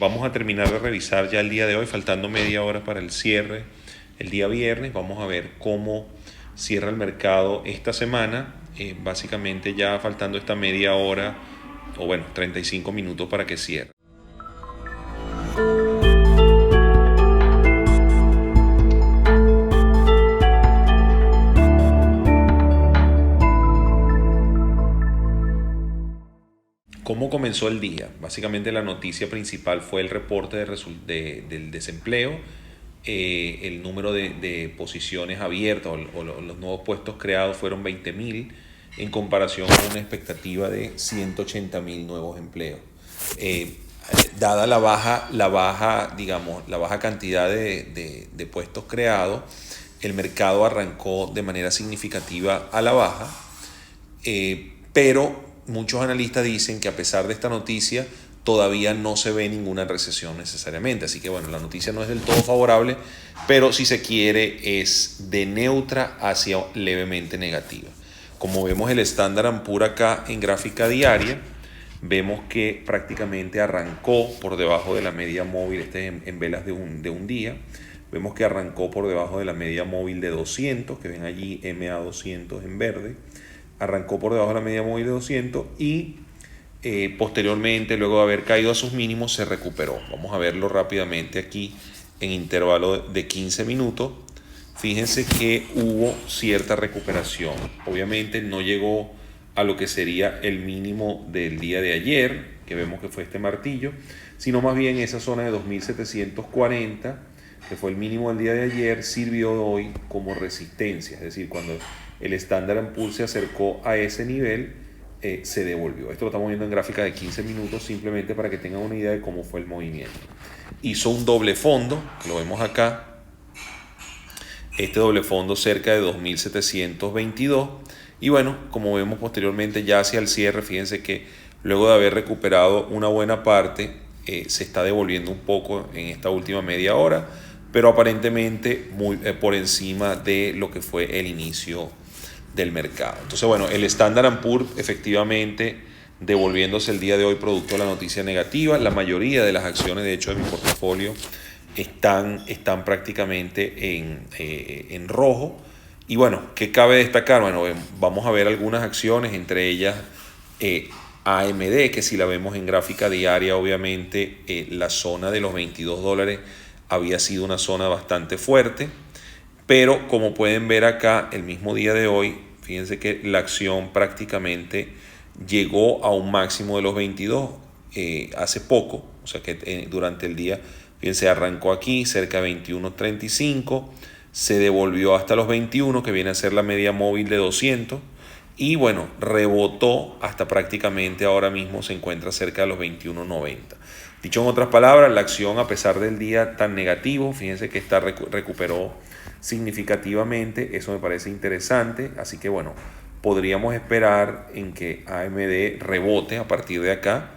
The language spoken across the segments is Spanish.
Vamos a terminar de revisar ya el día de hoy, faltando media hora para el cierre el día viernes. Vamos a ver cómo cierra el mercado esta semana. Básicamente ya faltando esta media hora, o bueno, 35 minutos para que cierre. ¿Cómo comenzó el día? Básicamente la noticia principal fue el reporte del desempleo, el número de posiciones abiertas o los nuevos puestos creados fueron 20.000 en comparación con una expectativa de 180.000 nuevos empleos. Eh, Dada digamos, la baja cantidad de puestos creados, el mercado arrancó de manera significativa a la baja, pero muchos analistas dicen que a pesar de esta noticia todavía no se ve ninguna recesión necesariamente. Así que bueno, la noticia no es del todo favorable, pero si se quiere es de neutra hacia levemente negativa. Como vemos el Standard & Poor's acá en gráfica diaria, vemos que prácticamente arrancó por debajo de la media móvil, en velas de un día. Vemos que arrancó por debajo de la media móvil de 200, que ven allí MA200 en verde. Arrancó por debajo de la media móvil de 200 y posteriormente, luego de haber caído a sus mínimos, se recuperó. Vamos a verlo rápidamente aquí en intervalo de 15 minutos. Fíjense que hubo cierta recuperación. Obviamente no llegó a lo que sería el mínimo del día de ayer, que vemos que fue este martillo, sino más bien esa zona de 2.740, que fue el mínimo del día de ayer, sirvió hoy como resistencia. Es decir, cuando el Standard & Poor's se acercó a ese nivel, se devolvió. Esto lo estamos viendo en gráfica de 15 minutos, simplemente para que tengan una idea de cómo fue el movimiento. Hizo un doble fondo, que lo vemos acá. Este doble fondo cerca de 2.722. Y bueno, como vemos posteriormente ya hacia el cierre, fíjense que luego de haber recuperado una buena parte, se está devolviendo un poco en esta última media hora, pero aparentemente muy por encima de lo que fue el inicio del mercado. Entonces, bueno, el Standard & Poor's efectivamente devolviéndose el día de hoy producto de la noticia negativa. La mayoría de las acciones, de hecho, de mi portafolio están prácticamente en rojo. Y bueno, ¿qué cabe destacar? Bueno, vamos a ver algunas acciones, entre ellas AMD, que si la vemos en gráfica diaria, obviamente la zona de los $22 había sido una zona bastante fuerte. Pero como pueden ver acá, el mismo día de hoy, fíjense que la acción prácticamente llegó a un máximo de los 22 hace poco. O sea que durante el día, fíjense, arrancó aquí cerca de 21.35, se devolvió hasta los 21, que viene a ser la media móvil de 200. Y bueno, rebotó hasta prácticamente ahora mismo se encuentra cerca de los 21.90. Dicho en otras palabras, la acción, a pesar del día tan negativo, fíjense que recuperó significativamente. Eso me parece interesante. Así que bueno, podríamos esperar en que AMD rebote a partir de acá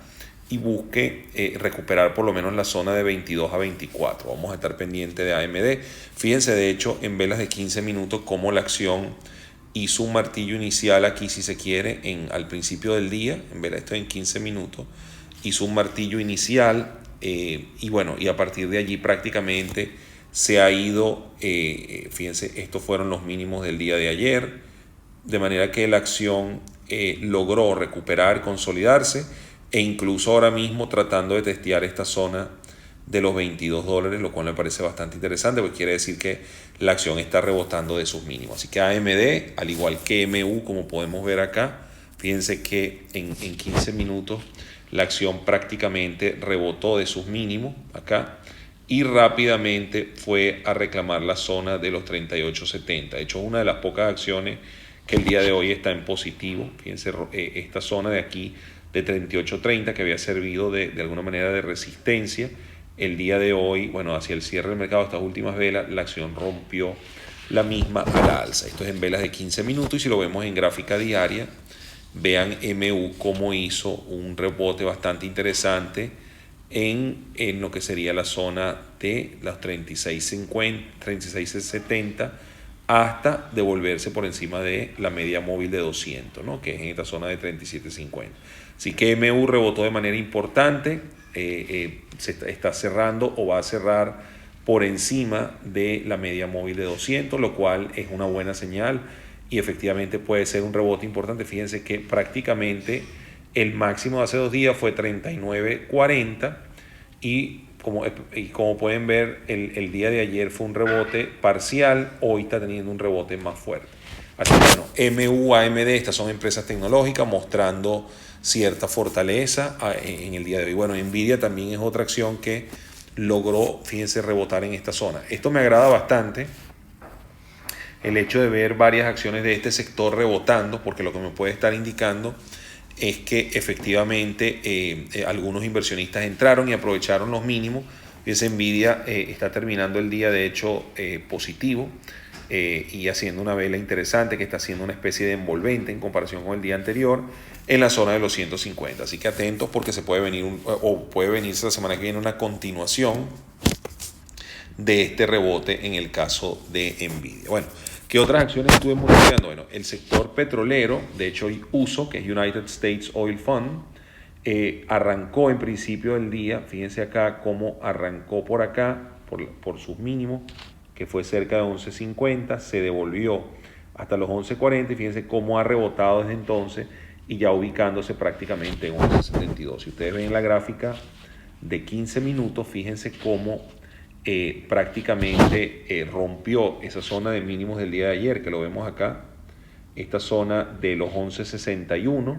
y busque recuperar por lo menos la zona de 22 a 24. Vamos a estar pendiente de AMD. Fíjense de hecho en velas de 15 minutos cómo la acción hizo un martillo inicial aquí, si se quiere, al principio del día. En velas esto en 15 minutos hizo un martillo inicial y bueno, y a partir de allí prácticamente se ha ido, fíjense, estos fueron los mínimos del día de ayer, de manera que la acción logró recuperar, consolidarse e incluso ahora mismo tratando de testear esta zona de los $22, lo cual me parece bastante interesante, porque quiere decir que la acción está rebotando de sus mínimos. Así que AMD, al igual que MU, como podemos ver acá, fíjense que en 15 minutos la acción prácticamente rebotó de sus mínimos acá y rápidamente fue a reclamar la zona de los 38.70. De hecho, es una de las pocas acciones que el día de hoy está en positivo. Fíjense, esta zona de aquí de 38.30 que había servido de alguna manera de resistencia. El día de hoy, bueno, hacia el cierre del mercado, estas últimas velas, la acción rompió la misma a la alza. Esto es en velas de 15 minutos y si lo vemos en gráfica diaria, vean MU cómo hizo un rebote bastante interesante en lo que sería la zona de las 36.50, 36.70 hasta devolverse por encima de la media móvil de 200, ¿no? Que es en esta zona de 37.50. Así que MU rebotó de manera importante, está cerrando o va a cerrar por encima de la media móvil de 200, lo cual es una buena señal y efectivamente puede ser un rebote importante. Fíjense que prácticamente el máximo de hace 2 días fue 39.40 y como pueden ver, el día de ayer fue un rebote parcial, hoy está teniendo un rebote más fuerte. Así que bueno, MU, AMD, estas son empresas tecnológicas mostrando cierta fortaleza en el día de hoy. Bueno, Nvidia también es otra acción que logró, fíjense, rebotar en esta zona. Esto me agrada bastante, el hecho de ver varias acciones de este sector rebotando, porque lo que me puede estar indicando es que efectivamente algunos inversionistas entraron y aprovecharon los mínimos. Fíjense, Nvidia está terminando el día de hecho positivo y haciendo una vela interesante que está haciendo una especie de envolvente en comparación con el día anterior en la zona de los 150. Así que atentos porque se puede venir puede venirse la semana que viene una continuación de este rebote en el caso de Nvidia. Bueno, ¿qué otras acciones estuve monitoreando? Bueno, el sector petrolero, de hecho USO, que es United States Oil Fund, arrancó en principio del día, fíjense acá cómo arrancó por acá, por sus mínimos, que fue cerca de 11.50, se devolvió hasta los 11.40 y fíjense cómo ha rebotado desde entonces y ya ubicándose prácticamente en 11.72. Si ustedes ven la gráfica de 15 minutos, fíjense cómo prácticamente rompió esa zona de mínimos del día de ayer, que lo vemos acá, esta zona de los 11.61.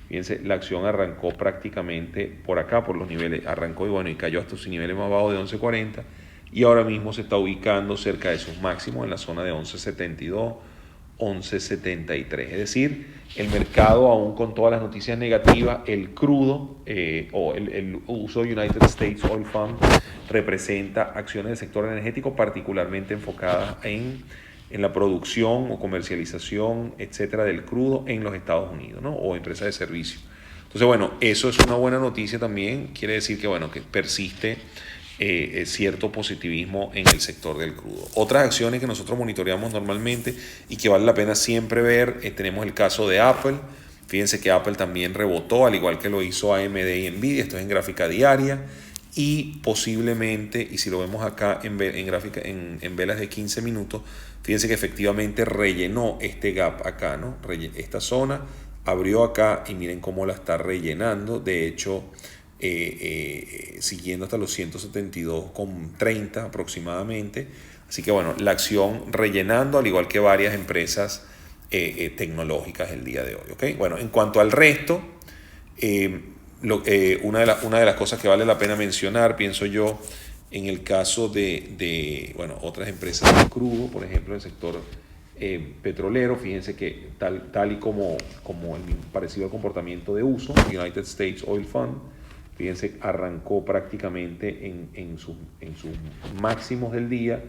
Fíjense, la acción arrancó prácticamente por acá, por los niveles, arrancó y bueno, y cayó hasta sus niveles más bajos de 11.40 y ahora mismo se está ubicando cerca de sus máximos en la zona de 11.72, 11.73. Es decir, el mercado, aún con todas las noticias negativas, el crudo o el uso de United States Oil Fund representa acciones del sector energético particularmente enfocadas en la producción o comercialización, etcétera, del crudo en los Estados Unidos, ¿no? O empresas de servicio. Entonces, bueno, eso es una buena noticia también. Quiere decir que, bueno, que persiste cierto positivismo en el sector del crudo. Otras acciones que nosotros monitoreamos normalmente y que vale la pena siempre ver, tenemos el caso de Apple. Fíjense que Apple también rebotó, al igual que lo hizo AMD y Nvidia. Esto es en gráfica diaria y posiblemente, y si lo vemos acá en velas de 15 minutos, fíjense que efectivamente rellenó este gap acá, ¿no? Esta zona abrió acá y miren cómo la está rellenando. De hecho, siguiendo hasta los 172,30 aproximadamente. Así que bueno, la acción rellenando, al igual que varias empresas tecnológicas el día de hoy. ¿Okay? Bueno, en cuanto al resto, una de las cosas que vale la pena mencionar, pienso yo, en el caso de bueno, otras empresas de crudo, por ejemplo, el sector petrolero, fíjense que tal y como parecido al comportamiento de uso, United States Oil Fund, fíjense, arrancó prácticamente en sus máximos del día,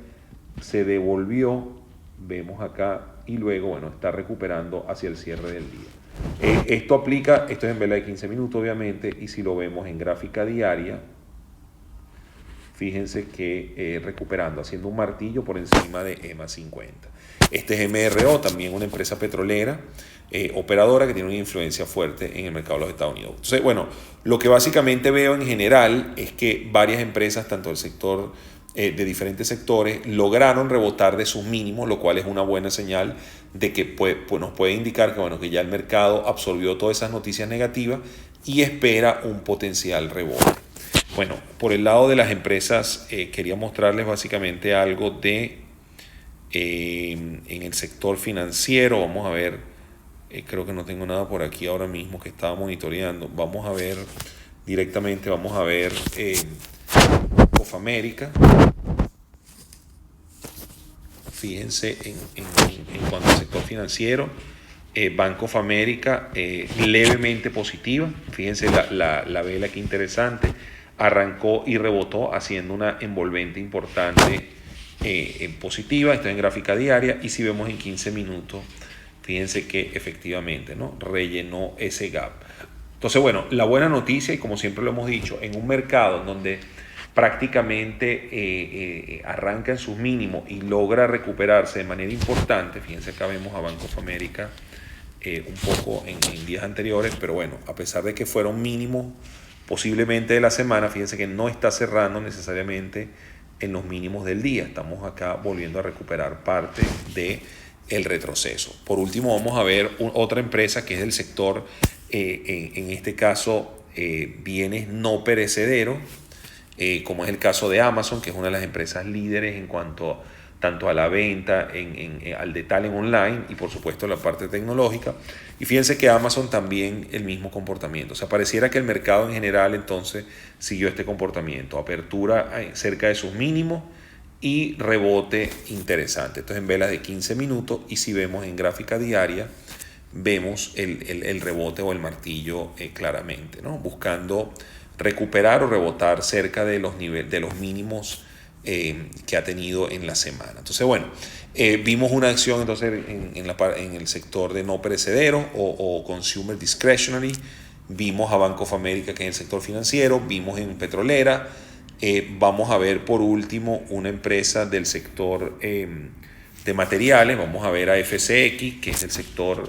se devolvió, vemos acá, y luego, bueno, está recuperando hacia el cierre del día. Esto es en vela de 15 minutos, obviamente, y si lo vemos en gráfica diaria, fíjense que recuperando, haciendo un martillo por encima de EMA 50. Este es MRO, también una empresa petrolera, operadora que tiene una influencia fuerte en el mercado de los Estados Unidos. Entonces, bueno, lo que básicamente veo en general es que varias empresas, tanto del sector de diferentes sectores, lograron rebotar de sus mínimos, lo cual es una buena señal de que nos puede indicar que, bueno, que ya el mercado absorbió todas esas noticias negativas y espera un potencial rebote. Bueno, por el lado de las empresas, quería mostrarles básicamente algo de en el sector financiero. Vamos a ver, creo que no tengo nada por aquí ahora mismo que estaba monitoreando. Vamos a ver directamente, Bank of America. Fíjense en cuanto al sector financiero, Bank of America levemente positiva. Fíjense la vela que interesante. Arrancó y rebotó haciendo una envolvente importante positiva. Está en gráfica diaria y si vemos en 15 minutos, fíjense que efectivamente, ¿no?, rellenó ese gap. Entonces, bueno, la buena noticia, y como siempre lo hemos dicho, en un mercado en donde prácticamente arranca en sus mínimos y logra recuperarse de manera importante. Fíjense, acá vemos a Bank of America un poco en días anteriores, pero bueno, a pesar de que fueron mínimos posiblemente de la semana, fíjense que no está cerrando necesariamente en los mínimos del día. Estamos acá volviendo a recuperar parte del retroceso. Por último, vamos a ver otra empresa que es del sector, en este caso, bienes no perecederos, como es el caso de Amazon, que es una de las empresas líderes en cuanto tanto a la venta, al detalle online y por supuesto la parte tecnológica. Y fíjense que Amazon también el mismo comportamiento. O sea, pareciera que el mercado en general entonces siguió este comportamiento. Apertura cerca de sus mínimos y rebote interesante. Esto es en velas de 15 minutos y si vemos en gráfica diaria, vemos el rebote o el martillo claramente, ¿no? Buscando recuperar o rebotar cerca de los mínimos que ha tenido en la semana. Entonces, bueno, vimos una acción entonces en el sector de no perecedero o consumer discretionary, vimos a Bank of America, que es el sector financiero, vimos en petrolera, vamos a ver por último una empresa del sector de materiales, vamos a ver a FCX, que es el sector,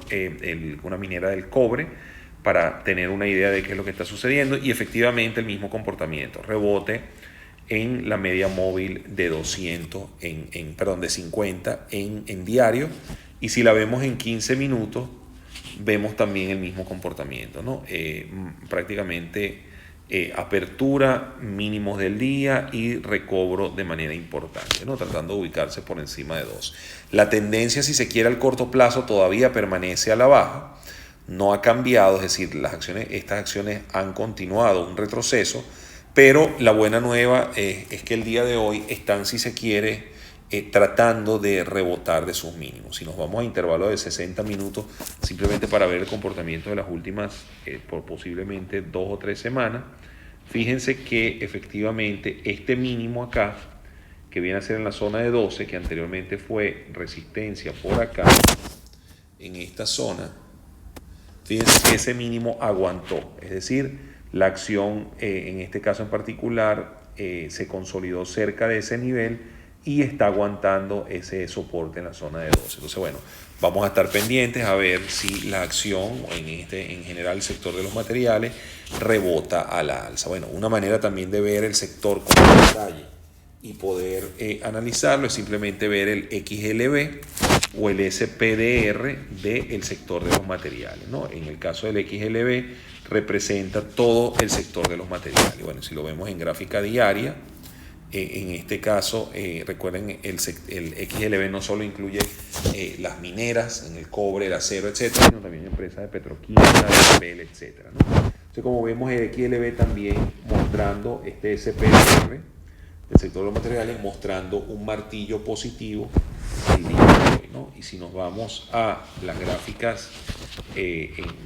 una minera del cobre, para tener una idea de qué es lo que está sucediendo, y efectivamente el mismo comportamiento, rebote en la media móvil de 200, de 50 en diario, y si la vemos en 15 minutos, vemos también el mismo comportamiento, ¿no? Prácticamente apertura, mínimos del día y recobro de manera importante, ¿no? Tratando de ubicarse por encima de 2. La tendencia, si se quiere, al corto plazo todavía permanece a la baja, no ha cambiado, es decir, estas acciones han continuado un retroceso, pero la buena nueva es que el día de hoy están, si se quiere, tratando de rebotar de sus mínimos. Si nos vamos a intervalos de 60 minutos, simplemente para ver el comportamiento de las últimas, por posiblemente 2 o 3 semanas, fíjense que efectivamente este mínimo acá, que viene a ser en la zona de 12, que anteriormente fue resistencia por acá, en esta zona, fíjense que ese mínimo aguantó, es decir, la acción en este caso en particular se consolidó cerca de ese nivel y está aguantando ese soporte en la zona de 12. Entonces, bueno, vamos a estar pendientes a ver si la acción, en general el sector de los materiales, rebota a la alza. Bueno, una manera también de ver el sector con detalle y poder analizarlo es simplemente ver el XLB o el SPDR del sector de los materiales, ¿no? En el caso del XLB representa todo el sector de los materiales. Bueno, si lo vemos en gráfica diaria, en este caso, recuerden, el XLB no solo incluye las mineras, en el cobre, el acero, etcétera, sino también empresas de petroquímica, de papel, etcétera, ¿no? Entonces, como vemos, el XLB también mostrando este SPDR del sector de los materiales, mostrando un martillo positivo el día de hoy, ¿no? Y si nos vamos a las gráficas,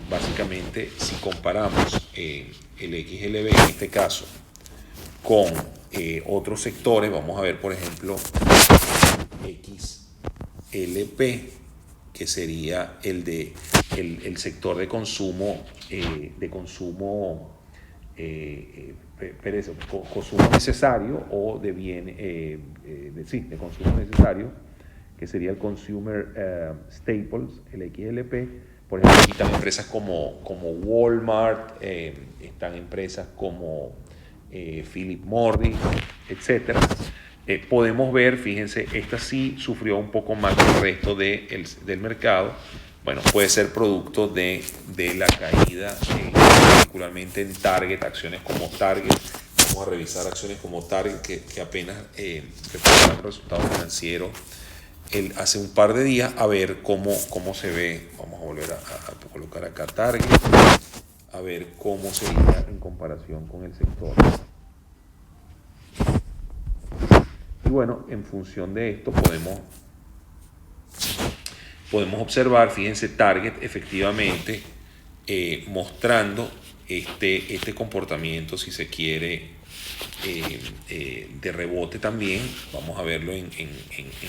básicamente si comparamos el XLB en este caso con otros sectores, vamos a ver por ejemplo XLP, que sería el sector de consumo consumo necesario o de bien de consumo necesario, que sería el Consumer Staples, el XLP. Por ejemplo, aquí están empresas como Walmart, están empresas como Philip Morris, etc. Podemos ver, fíjense, esta sí sufrió un poco más que el resto del mercado. Bueno, puede ser producto de la caída, particularmente en Target, acciones como Target. Vamos a revisar acciones como Target que apenas reportaron resultados financieros hace un par de días, a ver cómo se ve. Vamos a volver a colocar acá Target, a ver cómo sería en comparación con el sector. Y bueno, en función de esto podemos observar, fíjense, Target efectivamente mostrando este comportamiento, si se quiere, de rebote también. Vamos a verlo en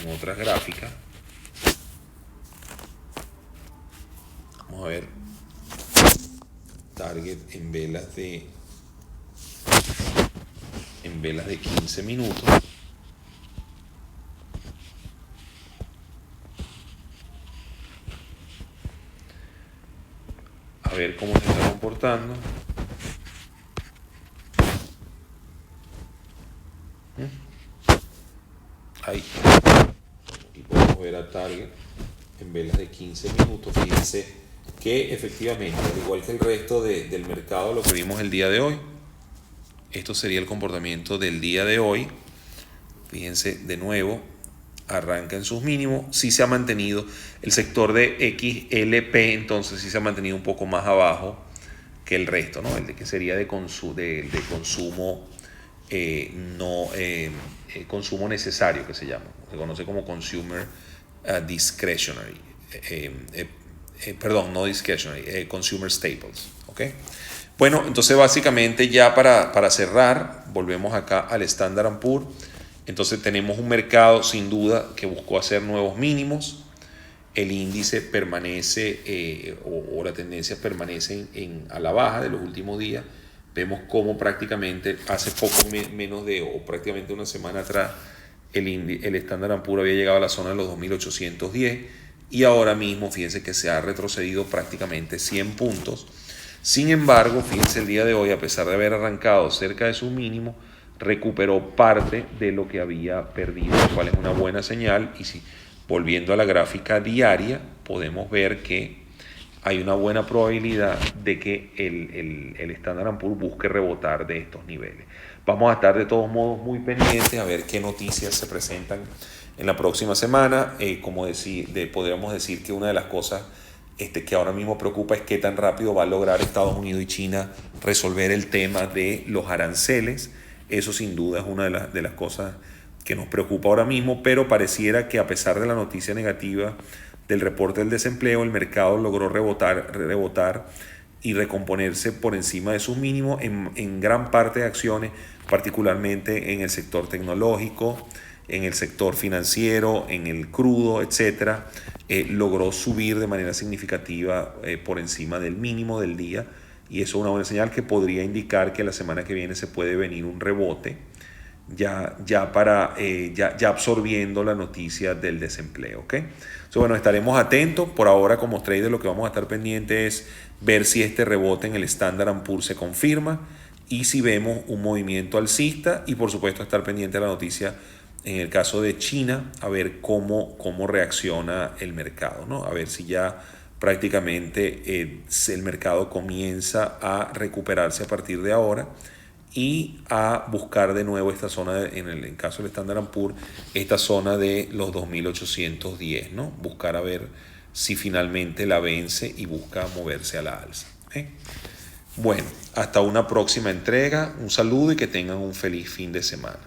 otras gráficas. Vamos a ver Target en velas en velas de 15 minutos. A ver cómo se está comportando. Ahí. Y podemos ver a Target en velas de 15 minutos. Fíjense que efectivamente, al igual que el resto del mercado, lo que vimos el día de hoy, esto sería el comportamiento del día de hoy. Fíjense de nuevo, arranca en sus mínimos, sí se ha mantenido el sector de XLP, entonces sí se ha mantenido un poco más abajo que el resto, ¿no? El de que sería de consumo consumo necesario, que se llama, se conoce como consumer discretionary, perdón, no discretionary, consumer staples, ¿ok? Bueno, entonces básicamente ya para cerrar, volvemos acá al Standard & Poor's. Entonces tenemos un mercado sin duda que buscó hacer nuevos mínimos. El índice permanece o la tendencia permanece a la baja de los últimos días. Vemos cómo prácticamente hace poco menos de o prácticamente una semana atrás el Standard & Poor's había llegado a la zona de los 2.810 y ahora mismo fíjense que se ha retrocedido prácticamente 100 puntos. Sin embargo, fíjense el día de hoy, a pesar de haber arrancado cerca de su mínimo, recuperó parte de lo que había perdido, lo cual es una buena señal. Y si volviendo a la gráfica diaria, podemos ver que hay una buena probabilidad de que el Standard & Poor's busque rebotar de estos niveles. Vamos a estar de todos modos muy pendientes a ver qué noticias se presentan en la próxima semana. Podríamos decir que una de las cosas que ahora mismo preocupa es qué tan rápido va a lograr Estados Unidos y China resolver el tema de los aranceles. Eso sin duda es una de las cosas que nos preocupa ahora mismo, pero pareciera que a pesar de la noticia negativa del reporte del desempleo, el mercado logró rebotar y recomponerse por encima de sus mínimos en gran parte de acciones, particularmente en el sector tecnológico, en el sector financiero, en el crudo, etc. Logró subir de manera significativa por encima del mínimo del día. Y eso es una buena señal que podría indicar que la semana que viene se puede venir un rebote, ya absorbiendo la noticia del desempleo. ¿Okay? Entonces, bueno, estaremos atentos. Por ahora, como trader, lo que vamos a estar pendientes es ver si este rebote en el Standard & Poor's se confirma y si vemos un movimiento alcista, y por supuesto estar pendiente de la noticia en el caso de China, a ver cómo reacciona el mercado, ¿no? A ver si ya prácticamente el mercado comienza a recuperarse a partir de ahora y a buscar de nuevo esta zona, en el caso del Standard & Poor's, esta zona de los 2.810, ¿no? Buscar a ver si finalmente la vence y busca moverse a la alza. Bueno, hasta una próxima entrega, un saludo y que tengan un feliz fin de semana.